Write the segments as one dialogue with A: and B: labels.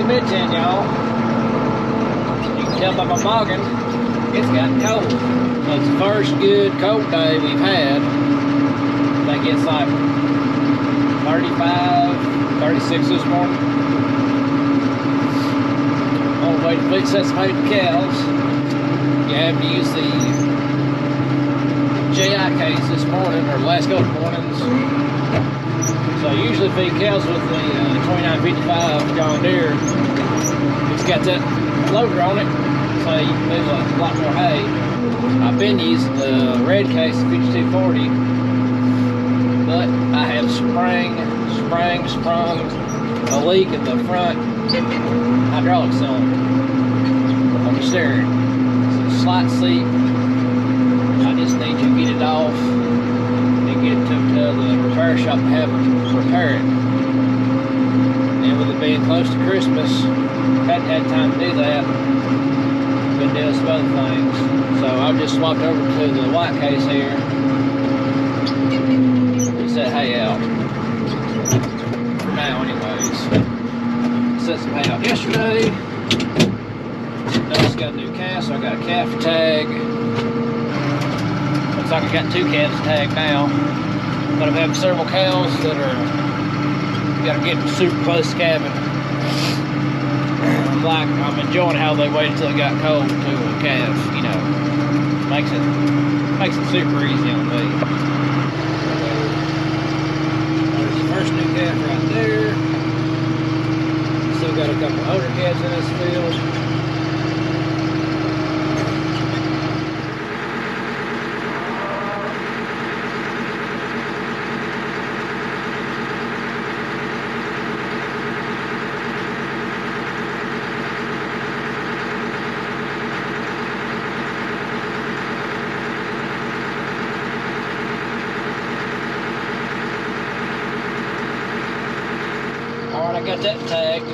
A: the mid-10, y'all. You can tell by my bogging, it's gotten cold. So it's the first good cold day we've had. I think it's like 35, 36 this morning. On the way to feed cessipate the cows, you have to use the JI case this morning, or the last couple of mornings. So I usually feed cows with the 2955 John Deere. It's got that loader on it, so you can move a lot more hay. I've been using the red case, 5240, but I have sprung a leak in the front hydraulic cylinder on the steering. It's a slight seat. I just need to get it off and get it to the repair shop and have them repair it. And with it being close to Christmas, hadn't had time to do that. Been doing some other things. So I've just swapped over to the white case here. We set hay out. For now anyways. Set some hay out yesterday. Notice got a new calf, so I got a calf tag. Looks like I got 2 calves tagged now. But I'm having several cows that are gotta get super close to calving. I'm enjoying how they waited until it got cold to a calf, you know. Makes it super easy on me. There's the first new calf right there. Still got a couple older calves in this field. I got that tagged.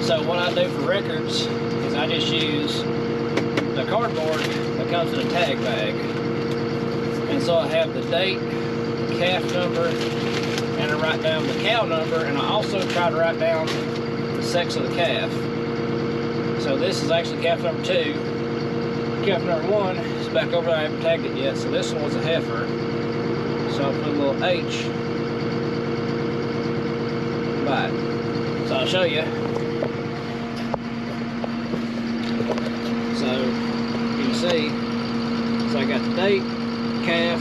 A: So what I do for records is I just use the cardboard that comes in a tag bag. And so I have the date, the calf number, and I write down the cow number, and I also try to write down the sex of the calf. So this is actually calf number 2. Calf number 1 is back over there. I haven't tagged it yet. So this one was a heifer. So I'll put a little H. Right. So I'll show you. So you can see, so I got the date, calf,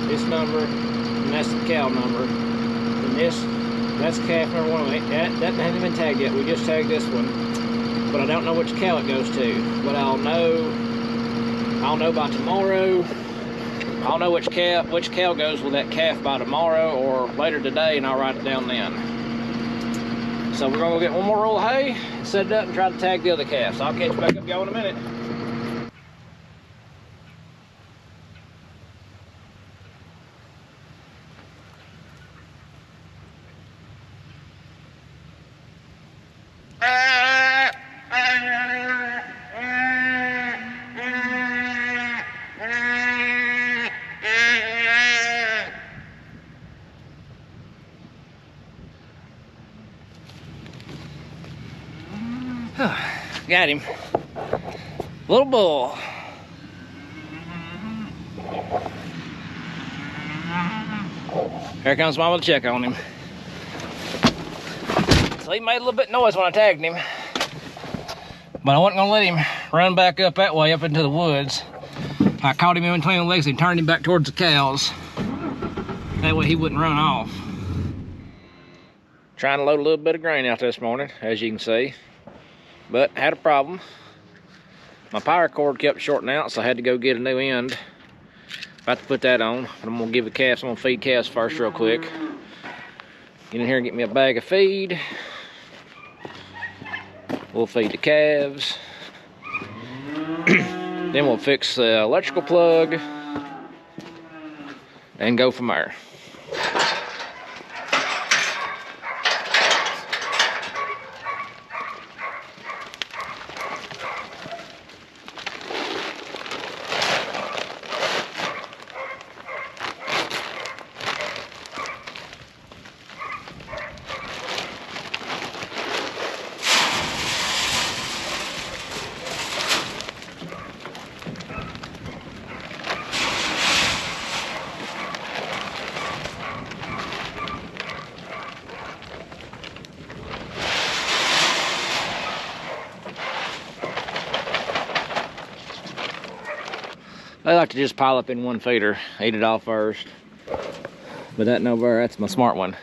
A: this number, and that's the cow number. And that's calf number 1. That hasn't been tagged yet. We just tagged this one. But I don't know which cow it goes to. But I'll know by tomorrow. I'll know which cow goes with that calf by tomorrow or later today, and I'll write it down then. So we're gonna go get one more roll of hay, set it up, and try to tag the other calf. So I'll catch back up y'all in a minute. Got him. Little bull. Here comes Mama to check on him. So he made a little bit of noise when I tagged him. But I wasn't gonna let him run back up that way up into the woods. I caught him in between the legs and turned him back towards the cows. That way he wouldn't run off. Trying to load a little bit of grain out this morning, as you can see. But had a problem. My power cord kept shorting out, so I had to go get a new end. About to put that on. But I'm gonna give the calves, I'm gonna feed calves first real quick. Get in here and get me a bag of feed. We'll feed the calves. Then we'll fix the electrical plug and go from there. They like to just pile up in one feeder, eat it all first. But that's my smart one.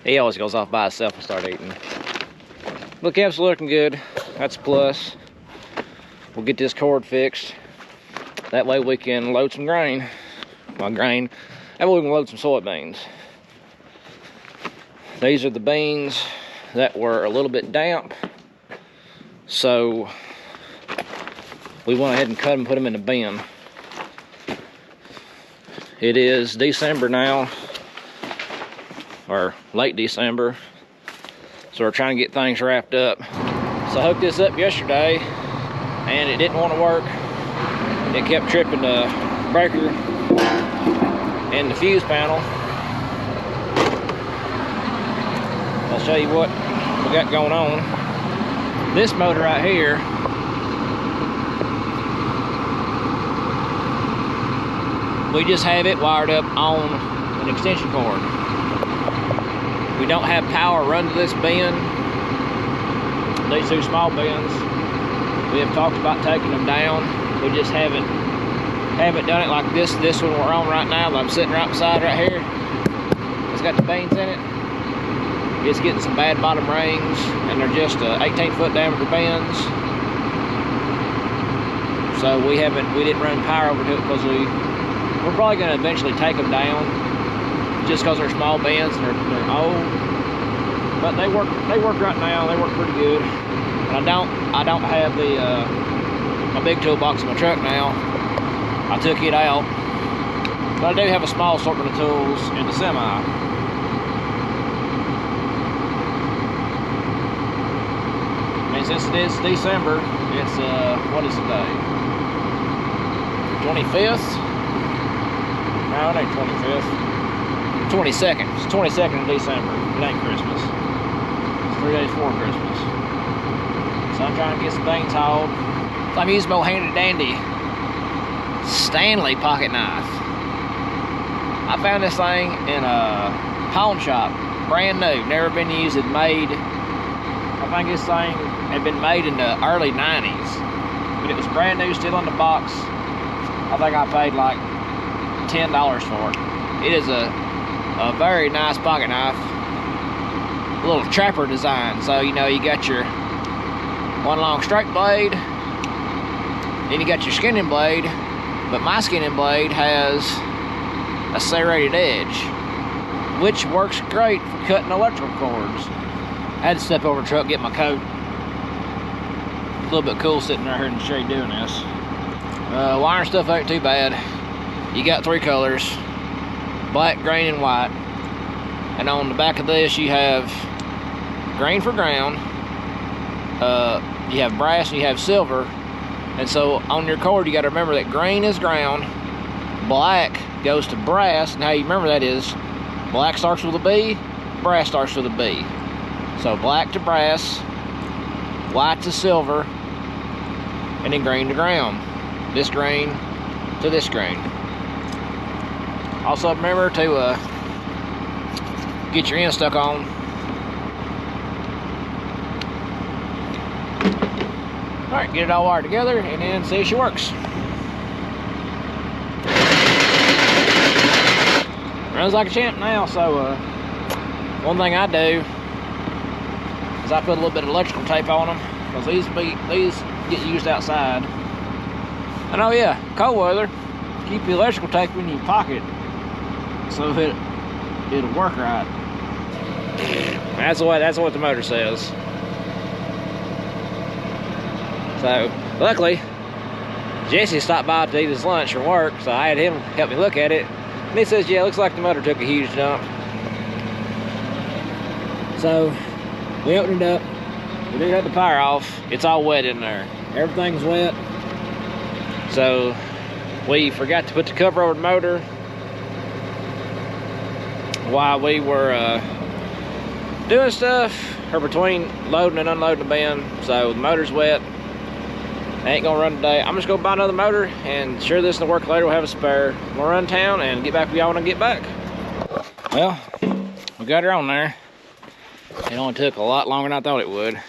A: He always goes off by himself and start eating. Look, calves are looking good. That's a plus. We'll get this cord fixed. That way we can load some grain. Well, grain. That way we can load some soybeans. These are the beans that were a little bit damp. So we went ahead and cut them and put them in the bin. It is December now, or late December. So we're trying to get things wrapped up. So I hooked this up yesterday and it didn't want to work. It kept tripping the breaker and the fuse panel. I'll show you what we got going on. This motor right here, we just have it wired up on an extension cord. We don't have power run to this bin. These two small bins, we have talked about taking them down. We just haven't done it like this. This one we're on right now, that I'm sitting right beside right here. It's got the beans in it. It's getting some bad bottom rings, and they're just 18-foot diameter bins. So we didn't run power over to it because we're probably going to eventually take them down, just because they're small bins and they're old. But they work right now. They work pretty good. And I don't have my big toolbox in my truck now. I took it out, but I do have a small assortment of tools in the semi. And since it is December, it's what is today? 25th? No, it ain't 25th. 22nd. It's 22nd of December. It ain't Christmas. It's 3 days before Christmas. So I'm trying to get some things hauled. So I'm using my old handy dandy Stanley pocket knife. I found this thing in a pawn shop, brand new, never been used. It made, I think this thing had been made in the early 90s, but it was brand new, still in the box. I think I paid like $10 for it. It is a very nice pocket knife, a little trapper design. So you know, you got your one long straight blade, then you got your skinning blade, but my skinning blade has a serrated edge, which works great for cutting electrical cords. I had to step over the truck, get my coat. It's a little bit cool sitting right here in the shade doing this. Wiring stuff ain't too bad. You got 3 colors, black, green, and white. And on the back of this, you have green for ground, you have brass, and you have silver. And so on your cord, you got to remember that green is ground, black goes to brass, and how you remember that is black starts with a B, brass starts with a B. So black to brass, white to silver, and then green to ground. This green to this green. Also remember to get your end stuck on. Alright, get it all wired together and then see if she works. Runs like a champ now, so one thing I do is I put a little bit of electrical tape on them, because these get used outside. And oh yeah, cold weather, keep the electrical tape in your pocket so it'll work right. That's what the motor says. So luckily, Jesse stopped by to eat his lunch from work, so I had him help me look at it. And he says, yeah, it looks like the motor took a huge dump. So we opened it up. We do have the power off. It's all wet in there. Everything's wet. So we forgot to put the cover over the motor while we were doing stuff, or between loading and unloading the bin. So the motor's wet. Ain't gonna run today. I'm just gonna buy another motor, and sure this will work later. We'll have a spare. We'll run town and get back with y'all when I get back. Well, we got her on there. It only took a lot longer than I thought it would.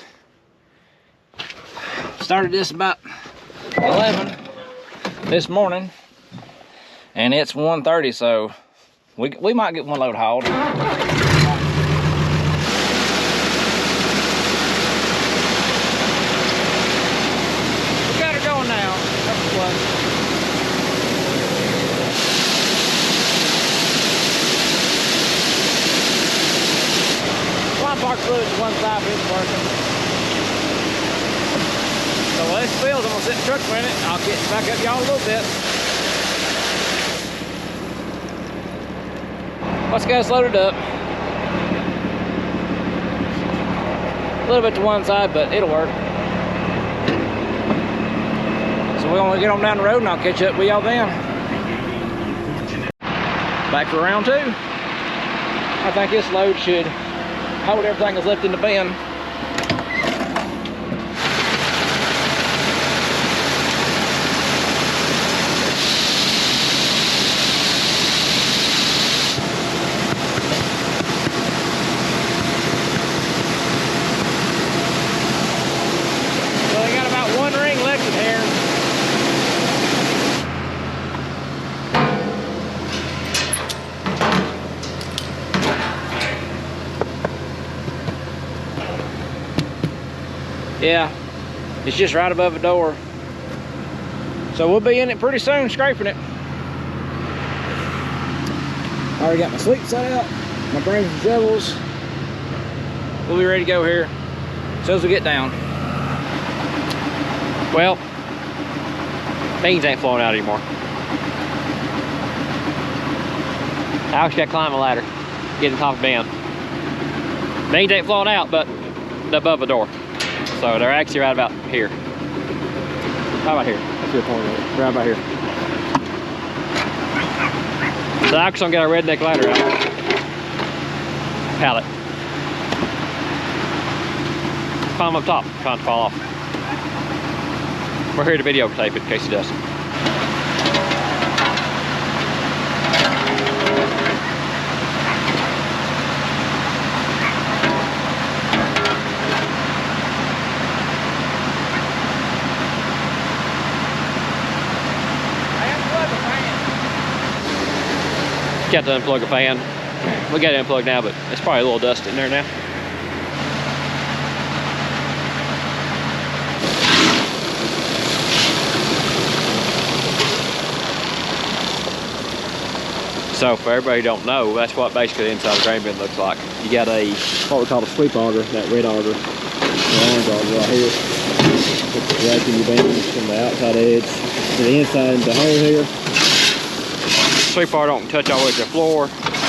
A: Started this about 11 this morning. And it's 1:30, so we might get one load hauled. We got her going now. That's the one. Line park fluid to one side, but it's working. So while this fills, I'm gonna sit in the truck for a minute. I'll get back up y'all a little bit. Let's get us loaded up. A little bit to one side, but it'll work. So we're gonna get on down the road and I'll catch up with y'all then. Back for round 2. I think this load should hold everything that's left in the bin. Yeah, it's just right above the door. So we'll be in it pretty soon, scraping it. I already got my sweep set out, my brings and shovels. We'll be ready to go here as soon as we get down. Well, beans ain't flowing out anymore. I actually got to climb a ladder, get on top of the bin. Beans ain't flowing out, but they're above the door. So they're actually right about here. How about here? That's your point. Right about here. So I'm actually gonna get our redneck ladder out. Pallet. Climb up top, trying to fall off. We're here to videotape it in case he does. Got to unplug a fan. We got it unplugged now, but it's probably a little dust in there now. So for everybody who don't know, that's what basically the inside of the grain bin looks like. You got a, what we call a sweep auger, that red auger, the orange auger right here. Put the right in your beans from the outside edge to the inside of the hole here. Sweep auger don't touch all the way to the floor.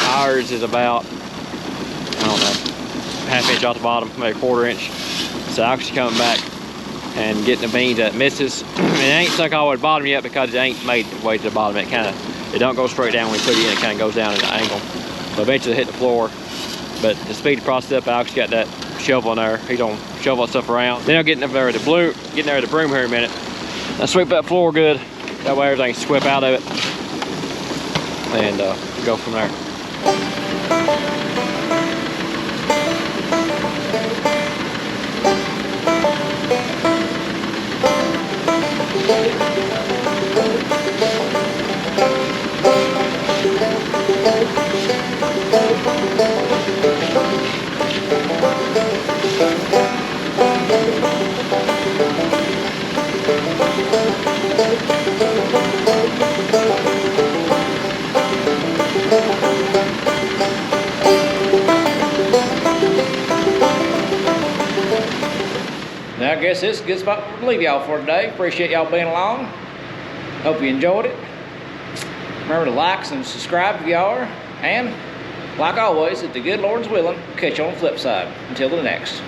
A: Ours is about, I don't know, ½ inch off the bottom, maybe 1/4 inch. So actually coming back and getting the beans that misses. It ain't stuck all the way to the bottom yet because it ain't made its way to the bottom. It kind of, it don't go straight down when you put it in. It kind of goes down at an angle. So eventually it hit the floor. But to speed the process up, Alex got that shovel in there. He's gonna shovel that stuff around. Then I'll get in there with the broom here in a minute. Now sweep that floor good. That way everything can sweep out of it. And go from there. Now I guess this is a good spot to leave y'all for today. Appreciate y'all being along. Hope you enjoyed it. Remember to like and subscribe if you are. And like always, if the good Lord's willing, catch you on the flip side. Until the next.